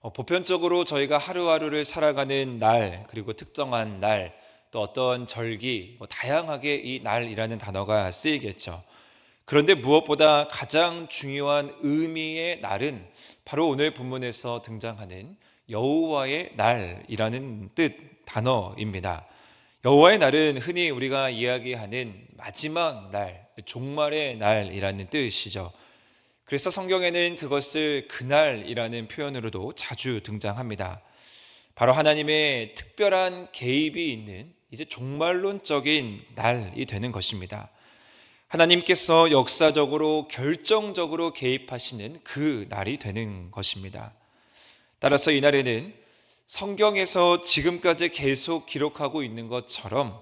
보편적으로 저희가 하루하루를 살아가는 날, 그리고 특정한 날, 또 어떤 절기, 다양하게 이 날이라는 단어가 쓰이겠죠. 그런데 무엇보다 가장 중요한 의미의 날은 바로 오늘 본문에서 등장하는 여호와의 날이라는 뜻 단어입니다. 여호와의 날은 흔히 우리가 이야기하는 마지막 날, 종말의 날이라는 뜻이죠. 그래서 성경에는 그것을 그날이라는 표현으로도 자주 등장합니다. 바로 하나님의 특별한 개입이 있는 이제 종말론적인 날이 되는 것입니다. 하나님께서 역사적으로 결정적으로 개입하시는 그 날이 되는 것입니다. 따라서 이 날에는 성경에서 지금까지 계속 기록하고 있는 것처럼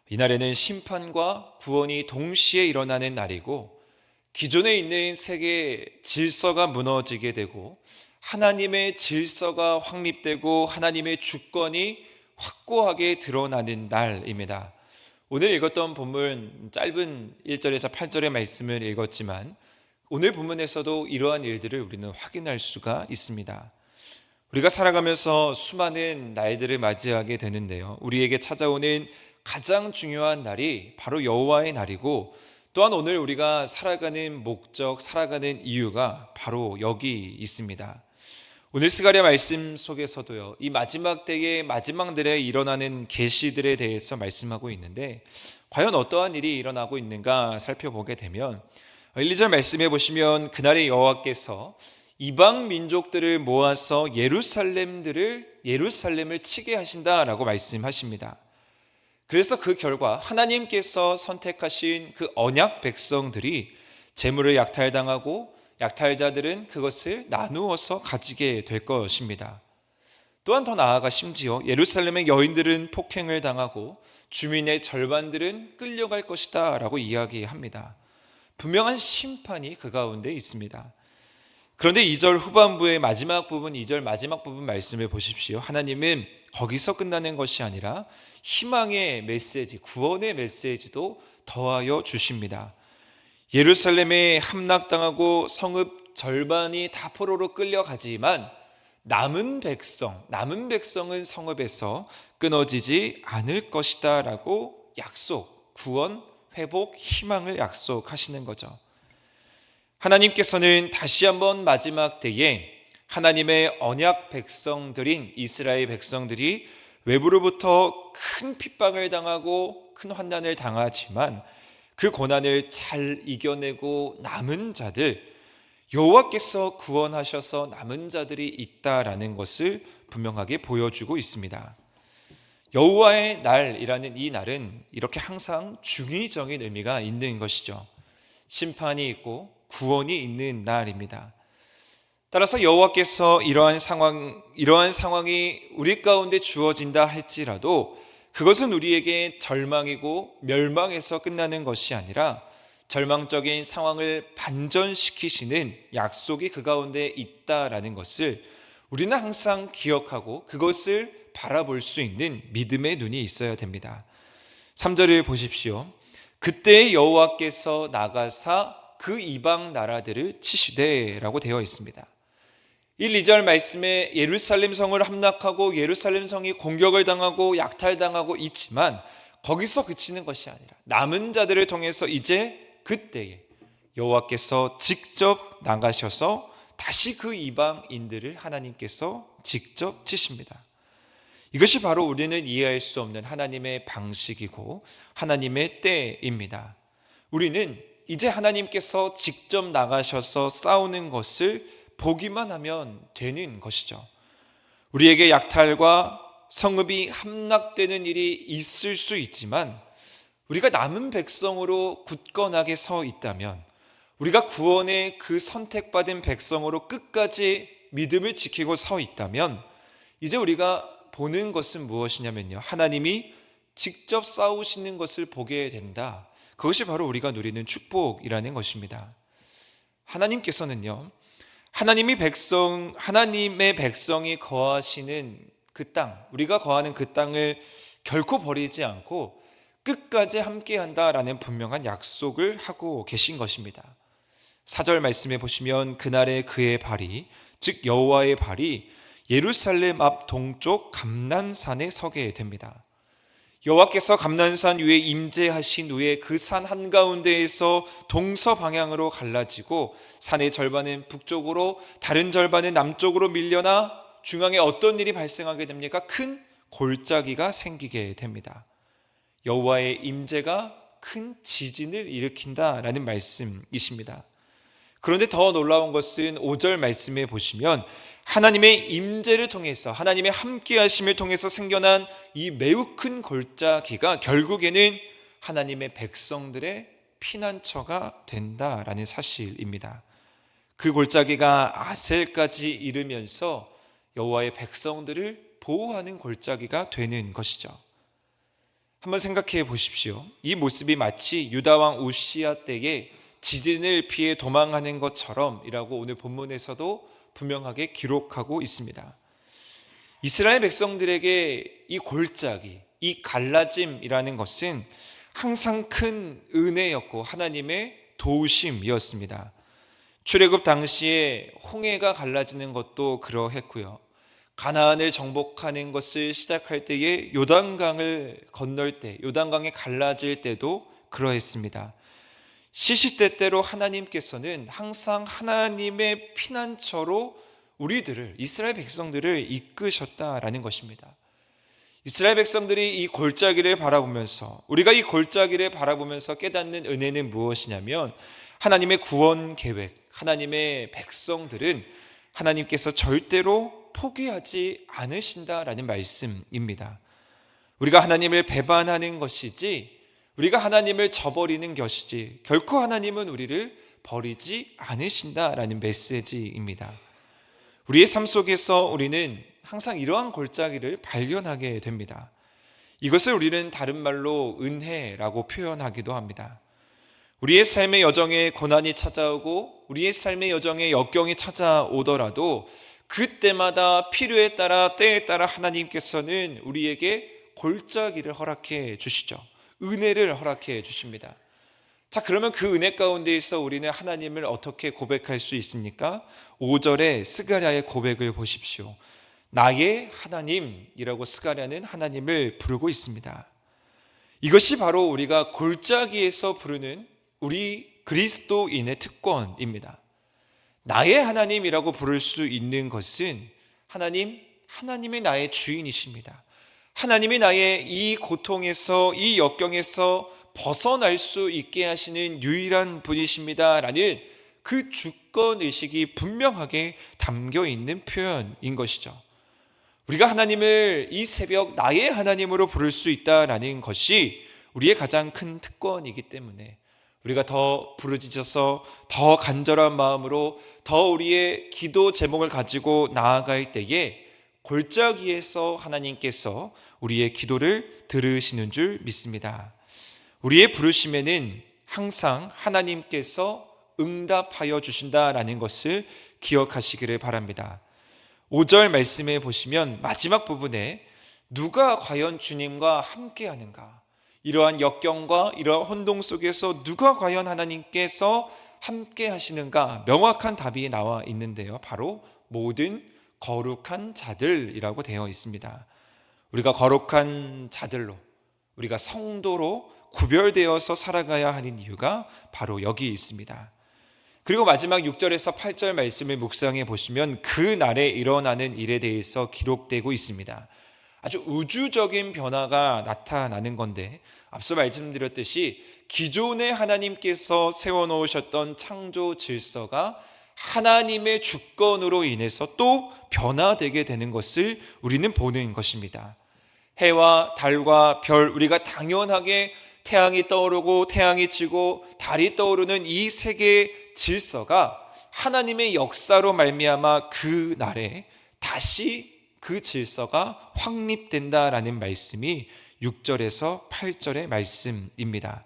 이 날에는 심판과 구원이 동시에 일어나는 날이고, 기존에 있는 세계의 질서가 무너지게 되고 하나님의 질서가 확립되고 하나님의 주권이 확고하게 드러나는 날입니다. 오늘 읽었던 본문 짧은 1절에서 8절의 말씀을 읽었지만 오늘 본문에서도 이러한 일들을 우리는 확인할 수가 있습니다. 우리가 살아가면서 수많은 날들을 맞이하게 되는데요, 우리에게 찾아오는 가장 중요한 날이 바로 여호와의 날이고, 또한 오늘 우리가 살아가는 목적, 살아가는 이유가 바로 여기 있습니다. 오늘 스가랴 말씀 속에서도요, 이 마지막 때의 마지막 날에 일어나는 계시들에 대해서 말씀하고 있는데, 과연 어떠한 일이 일어나고 있는가 살펴보게 되면 1, 2절 말씀해 보시면 그날의 여호와께서 이방 민족들을 모아서 예루살렘을 치게 하신다라고 말씀하십니다. 그래서 그 결과 하나님께서 선택하신 그 언약 백성들이 재물을 약탈당하고 약탈자들은 그것을 나누어서 가지게 될 것입니다. 또한 더 나아가 심지어 예루살렘의 여인들은 폭행을 당하고 주민의 절반들은 끌려갈 것이다 라고 이야기합니다. 분명한 심판이 그 가운데 있습니다. 그런데 2절 후반부의 마지막 부분, 2절 마지막 부분 말씀을 보십시오. 하나님은 거기서 끝나는 것이 아니라 희망의 메시지, 구원의 메시지도 더하여 주십니다. 예루살렘에 함락당하고 성읍 절반이 다 포로로 끌려가지만 남은 백성은 성읍에서 끊어지지 않을 것이다 라고 약속, 구원, 회복, 희망을 약속하시는 거죠. 하나님께서는 다시 한번 마지막 때에 하나님의 언약 백성들인 이스라엘 백성들이 외부로부터 큰 핍박을 당하고 큰 환난을 당하지만 그 고난을 잘 이겨내고 남은 자들, 여호와께서 구원하셔서 남은 자들이 있다라는 것을 분명하게 보여주고 있습니다. 여호와의 날이라는 이 날은 이렇게 항상 중의적인 의미가 있는 것이죠. 심판이 있고 구원이 있는 날입니다. 따라서 여호와께서 이러한 상황이 우리 가운데 주어진다 할지라도 그것은 우리에게 절망이고 멸망에서 끝나는 것이 아니라 절망적인 상황을 반전시키시는 약속이 그 가운데 있다라는 것을 우리는 항상 기억하고 그것을 바라볼 수 있는 믿음의 눈이 있어야 됩니다. 3절을 보십시오. 그때 여호와께서 나가사 그 이방 나라들을 치시되 라고 되어 있습니다. 1, 2절 말씀에 예루살렘 성을 함락하고 예루살렘 성이 공격을 당하고 약탈당하고 있지만 거기서 그치는 것이 아니라 남은 자들을 통해서 이제 그때에 여호와께서 직접 나가셔서 다시 그 이방인들을 하나님께서 직접 치십니다. 이것이 바로 우리는 이해할 수 없는 하나님의 방식이고 하나님의 때입니다. 우리는 이제 하나님께서 직접 나가셔서 싸우는 것을 보기만 하면 되는 것이죠. 우리에게 약탈과 성읍이 함락되는 일이 있을 수 있지만 우리가 남은 백성으로 굳건하게 서 있다면, 우리가 구원의 그 선택받은 백성으로 끝까지 믿음을 지키고 서 있다면 이제 우리가 보는 것은 무엇이냐면요, 하나님이 직접 싸우시는 것을 보게 된다. 그것이 바로 우리가 누리는 축복이라는 것입니다. 하나님께서는요, 하나님의 백성이 거하시는 그 땅, 우리가 거하는 그 땅을 결코 버리지 않고 끝까지 함께한다라는 분명한 약속을 하고 계신 것입니다. 4절 말씀해 보시면 그날에 그의 발이, 즉 여호와의 발이 예루살렘 앞 동쪽 감난산에 서게 됩니다. 여호와께서 감난산 위에 임재하신 후에 그 산 한가운데에서 동서방향으로 갈라지고 산의 절반은 북쪽으로 다른 절반은 남쪽으로 밀려나 중앙에 어떤 일이 발생하게 됩니까? 큰 골짜기가 생기게 됩니다. 여호와의 임재가 큰 지진을 일으킨다라는 말씀이십니다. 그런데 더 놀라운 것은 5절 말씀에 보시면 하나님의 임재를 통해서 하나님의 함께하심을 통해서 생겨난 이 매우 큰 골짜기가 결국에는 하나님의 백성들의 피난처가 된다라는 사실입니다. 그 골짜기가 아셀까지 이르면서 여호와의 백성들을 보호하는 골짜기가 되는 것이죠. 한번 생각해 보십시오. 이 모습이 마치 유다왕 우시야 때에 지진을 피해 도망하는 것처럼이라고 오늘 본문에서도 분명하게 기록하고 있습니다. 이스라엘 백성들에게 이 골짜기, 이 갈라짐이라는 것은 항상 큰 은혜였고 하나님의 도우심이었습니다. 출애굽 당시에 홍해가 갈라지는 것도 그러했고요. 가나안을 정복하는 것을 시작할 때에 요단강을 건널 때, 요단강이 갈라질 때도 그러했습니다. 시시때때로 하나님께서는 항상 하나님의 피난처로 우리들을, 이스라엘 백성들을 이끄셨다라는 것입니다. 이스라엘 백성들이 이 골짜기를 바라보면서, 우리가 이 골짜기를 바라보면서 깨닫는 은혜는 무엇이냐면 하나님의 구원 계획, 하나님의 백성들은 하나님께서 절대로 포기하지 않으신다라는 말씀입니다. 우리가 하나님을 배반하는 것이지 우리가 하나님을 저버리는 것이지 결코 하나님은 우리를 버리지 않으신다라는 메시지입니다. 우리의 삶 속에서 우리는 항상 이러한 골짜기를 발견하게 됩니다. 이것을 우리는 다른 말로 은혜라고 표현하기도 합니다. 우리의 삶의 여정에 고난이 찾아오고 우리의 삶의 여정에 역경이 찾아오더라도 그때마다 필요에 따라 때에 따라 하나님께서는 우리에게 골짜기를 허락해 주시죠. 은혜를 허락해 주십니다. 자, 그러면 그 은혜 가운데에서 우리는 하나님을 어떻게 고백할 수 있습니까? 5절에 스가랴의 고백을 보십시오. 나의 하나님이라고 스가랴는 하나님을 부르고 있습니다. 이것이 바로 우리가 골짜기에서 부르는 우리 그리스도인의 특권입니다. 나의 하나님이라고 부를 수 있는 것은 하나님이 나의 주인이십니다. 하나님이 나의 이 고통에서, 이 역경에서 벗어날 수 있게 하시는 유일한 분이십니다 라는 그 주권의식이 분명하게 담겨 있는 표현인 것이죠. 우리가 하나님을 이 새벽 나의 하나님으로 부를 수 있다라는 것이 우리의 가장 큰 특권이기 때문에 우리가 더 부르짖어서 더 간절한 마음으로 더 우리의 기도 제목을 가지고 나아갈 때에 골짜기에서 하나님께서 우리의 기도를 들으시는 줄 믿습니다. 우리의 부르심에는 항상 하나님께서 응답하여 주신다라는 것을 기억하시기를 바랍니다. 5절 말씀에 보시면 마지막 부분에 누가 과연 주님과 함께하는가, 이러한 역경과 이러한 혼동 속에서 누가 과연 하나님께서 함께 하시는가 명확한 답이 나와 있는데요, 바로 모든 거룩한 자들이라고 되어 있습니다. 우리가 거룩한 자들로, 우리가 성도로 구별되어서 살아가야 하는 이유가 바로 여기 있습니다. 그리고 마지막 6절에서 8절 말씀을 묵상해 보시면 그 날에 일어나는 일에 대해서 기록되고 있습니다. 아주 우주적인 변화가 나타나는 건데, 앞서 말씀드렸듯이 기존에 하나님께서 세워놓으셨던 창조 질서가 하나님의 주권으로 인해서 또 변화되게 되는 것을 우리는 보는 것입니다. 해와 달과 별, 우리가 당연하게 태양이 떠오르고 태양이 지고 달이 떠오르는 이 세계의 질서가 하나님의 역사로 말미암아 그 날에 다시 그 질서가 확립된다라는 말씀이 6절에서 8절의 말씀입니다.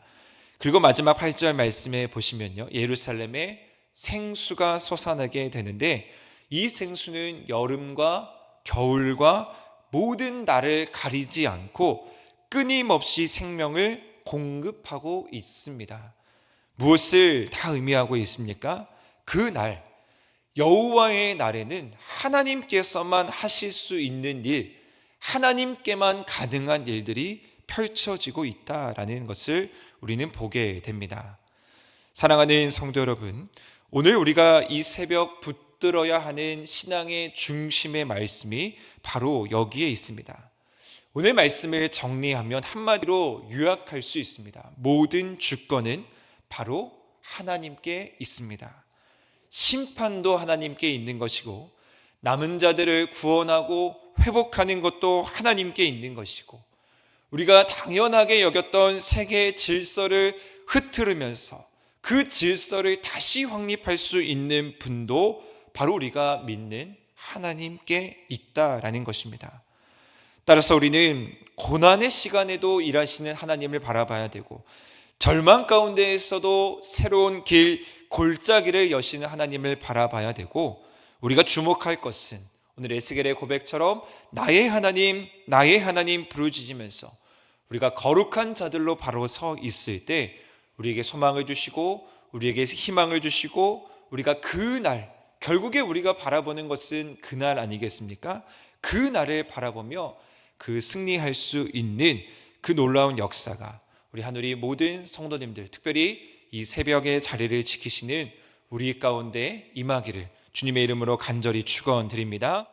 그리고 마지막 8절 말씀에 보시면요, 예루살렘에 생수가 솟아나게 되는데 이 생수는 여름과 겨울과 모든 날을 가리지 않고 끊임없이 생명을 공급하고 있습니다. 무엇을 다 의미하고 있습니까? 그 날 여호와의 날에는 하나님께서만 하실 수 있는 일, 하나님께만 가능한 일들이 펼쳐지고 있다라는 것을 우리는 보게 됩니다. 사랑하는 성도 여러분, 오늘 우리가 이 새벽 붙들어야 하는 신앙의 중심의 말씀이 바로 여기에 있습니다. 오늘 말씀을 정리하면 한마디로 요약할 수 있습니다. 모든 주권은 바로 하나님께 있습니다. 심판도 하나님께 있는 것이고, 남은 자들을 구원하고 회복하는 것도 하나님께 있는 것이고, 우리가 당연하게 여겼던 세계의 질서를 흐트르면서 그 질서를 다시 확립할 수 있는 분도 바로 우리가 믿는 하나님께 있다라는 것입니다. 따라서 우리는 고난의 시간에도 일하시는 하나님을 바라봐야 되고, 절망 가운데에서도 새로운 길, 골짜기를 여시는 하나님을 바라봐야 되고, 우리가 주목할 것은 오늘 에스겔의 고백처럼 나의 하나님 부르짖으면서 우리가 거룩한 자들로 바로 서 있을 때 우리에게 소망을 주시고 우리에게 희망을 주시고, 우리가 그날, 결국에 우리가 바라보는 것은 그날 아니겠습니까? 그 날을 바라보며 그 승리할 수 있는 그 놀라운 역사가 우리 하늘이 모든 성도님들, 특별히 이 새벽의 자리를 지키시는 우리 가운데 임하기를 주님의 이름으로 간절히 축원드립니다.